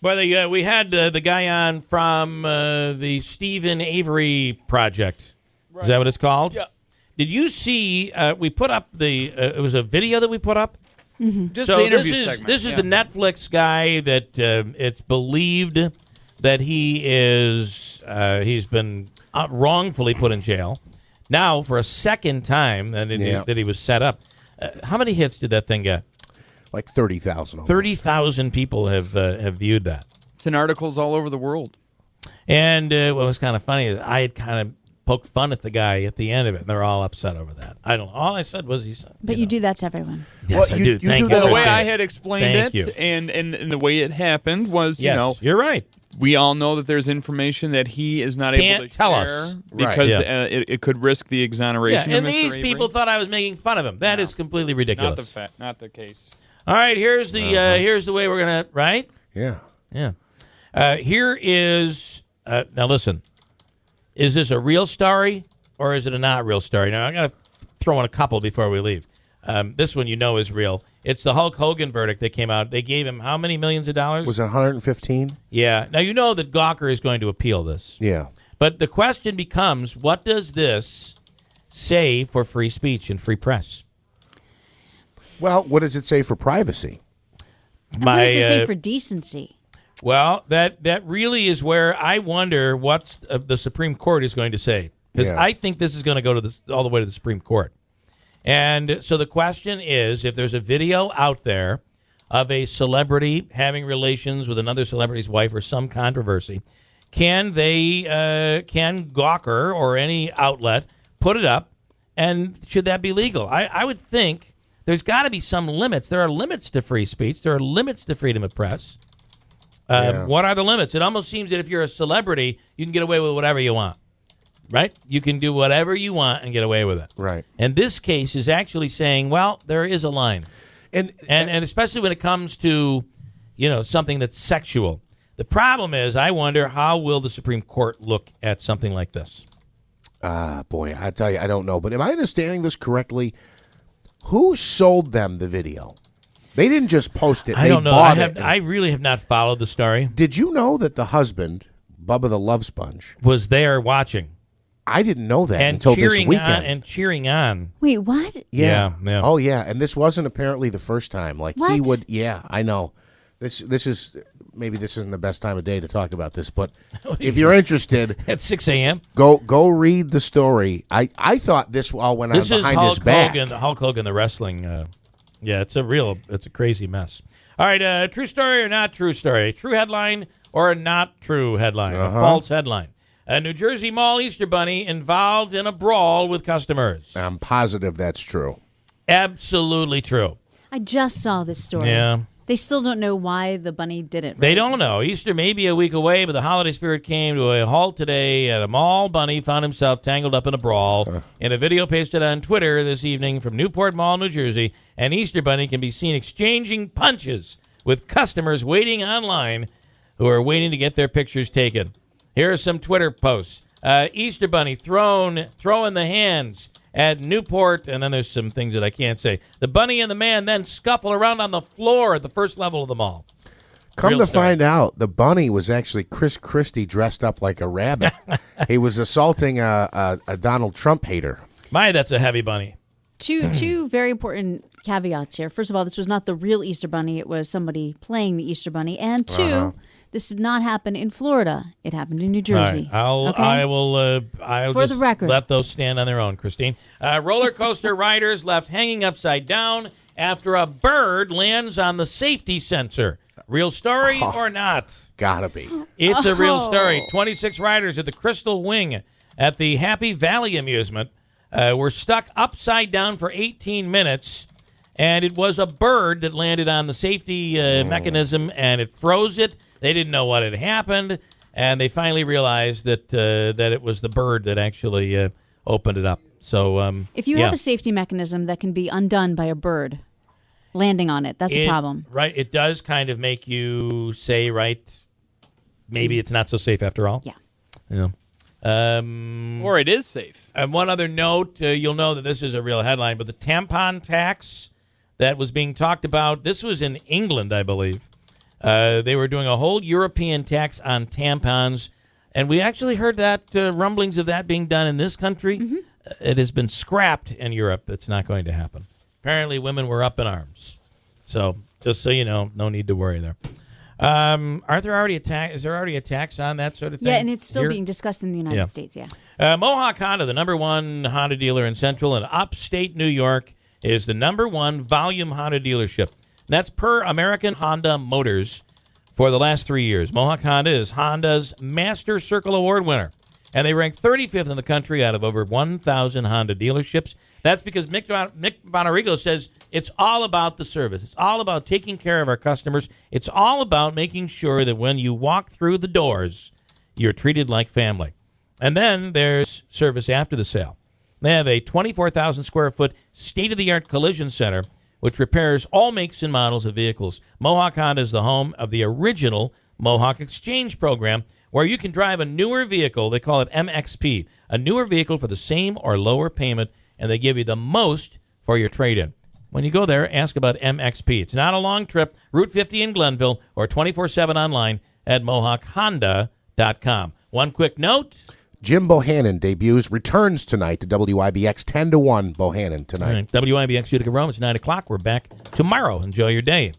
Well, we had the guy on from the Stephen Avery Project. Right. Is that what it's called? Yeah. Did you see? We put up it was a video that we put up. Mm-hmm. Just so the interview segment. This is the Netflix guy that it's believed that he's been wrongfully put in jail. Now for a second time that he was set up. How many hits did that thing get? Like 30,000. 30,000 people have viewed that. It's in articles all over the world. And what was kind of funny is I had kind of poked fun at the guy at the end of it, and they're all upset over that. I don't know. All I said was he said. But you do that to everyone. Yes, I do. Thank you. The way I had explained Thank you. and the way it happened was, you're right. We all know that there's information that he is not able to tell share us because it could risk the exoneration. Yeah, and of Mr. these Avery. people thought I was making fun of him. That is completely ridiculous. Not the case. All right, here's the way we're gonna Yeah. Here is now. Listen, is this a real story or is it a not real story? Now I gotta throw in a couple before we leave. This one is real. It's the Hulk Hogan verdict that came out. They gave him how many millions of dollars? Was it 115? Yeah. Now you know that Gawker is going to appeal this. Yeah. But the question becomes, what does this say for free speech and free press? Well, what does it say for privacy? What does it say for decency? Well, that really is where I wonder what the Supreme Court is going to say. Because I think this is going to go to all the way to the Supreme Court. And so the question is, if there's a video out there of a celebrity having relations with another celebrity's wife or some controversy, can Gawker or any outlet put it up, and should that be legal? I would think there's got to be some limits. There are limits to free speech. There are limits to freedom of press. What are the limits? It almost seems that if you're a celebrity, you can get away with whatever you want. Right? You can do whatever you want and get away with it. Right. And this case is actually saying, well, there is a line. And especially when it comes to, something that's sexual. The problem is, I wonder, how will the Supreme Court look at something like this? Boy, I tell you, I don't know. But am I understanding this correctly? Who sold them the video? They didn't just post it. I don't know. Bought I really have not followed the story. Did you know that the husband, Bubba the Love Sponge, was there watching? I didn't know that until this weekend. Cheering on. Wait, what? Yeah. Oh, yeah. And this wasn't apparently the first time. Like what? he would. Yeah, I know. This is maybe this isn't the best time of day to talk about this, but if you're interested, at 6 a.m. go read the story. I thought this all went on behind his back. This is Hulk Hogan, the wrestling. It's a crazy mess. All right, true story or not true story? True headline or a not true headline? A false headline. A New Jersey Mall Easter Bunny involved in a brawl with customers. I'm positive that's true. Absolutely true. I just saw this story. Yeah. They still don't know why the bunny did it. Right? They don't know. Easter may be a week away, but the holiday spirit came to a halt today at a mall. Bunny found himself tangled up in a brawl. In a video pasted on Twitter this evening from Newport Mall, New Jersey, an Easter Bunny can be seen exchanging punches with customers waiting online who are waiting to get their pictures taken. Here are some Twitter posts. Easter Bunny throwing the hands at Newport, and then there's some things that I can't say. The bunny and the man then scuffle around on the floor at the first level of the mall. Come to find out, the bunny was actually Chris Christie dressed up like a rabbit. He was assaulting a Donald Trump hater. That's a heavy bunny. Two very important caveats here. First of all, this was not the real Easter Bunny. It was somebody playing the Easter Bunny. And two, this did not happen in Florida. It happened in New Jersey. Right. I'll For just the record. let those stand on their own, Christine. Roller coaster riders left hanging upside down after a bird lands on the safety sensor. Real story or not? Gotta be. It's a real story. 26 riders at the Crystal Wing at the Happy Valley amusement were stuck upside down for 18 minutes, and it was a bird that landed on the safety mechanism, and it froze it. They didn't know what had happened, and they finally realized that it was the bird that actually opened it up. So, if you have a safety mechanism that can be undone by a bird landing on it, that's a problem. Right. It does kind of make you say, maybe it's not so safe after all. Yeah. Or it is safe. And one other note, you'll know that this is a real headline, but the tampon tax that was being talked about, this was in England, I believe. They were doing a whole European tax on tampons, and we actually heard that rumblings of that being done in this country. It has been scrapped in Europe. It's not going to happen. Apparently, women were up in arms. So, just so you know, no need to worry there. Aren't there already is there already a tax on that sort of thing? Yeah, and it's still here? being discussed in the United States, yeah. Mohawk Honda, the number one Honda dealer in Central and upstate New York, is the number one volume Honda dealership. That's per American Honda Motors for the last 3 years. Mohawk Honda is Honda's Master Circle Award winner, and they rank 35th in the country out of over 1,000 Honda dealerships. That's because Mick Bonarigo says it's all about the service. It's all about taking care of our customers. It's all about making sure that when you walk through the doors, you're treated like family. And then there's service after the sale. They have a 24,000 square foot state-of-the-art collision center, which repairs all makes and models of vehicles. Mohawk Honda is the home of the original Mohawk Exchange program, where you can drive a newer vehicle. They call it MXP, a newer vehicle for the same or lower payment, and they give you the most for your trade-in. When you go there, ask about MXP. It's not a long trip. Route 50 in Glenville or 24/7 online at MohawkHonda.com. One quick note. Jim Bohannon returns tonight to WIBX 10-1 Bohannon tonight. All right, WIBX Utica Rome. It's 9 o'clock. We're back tomorrow. Enjoy your day.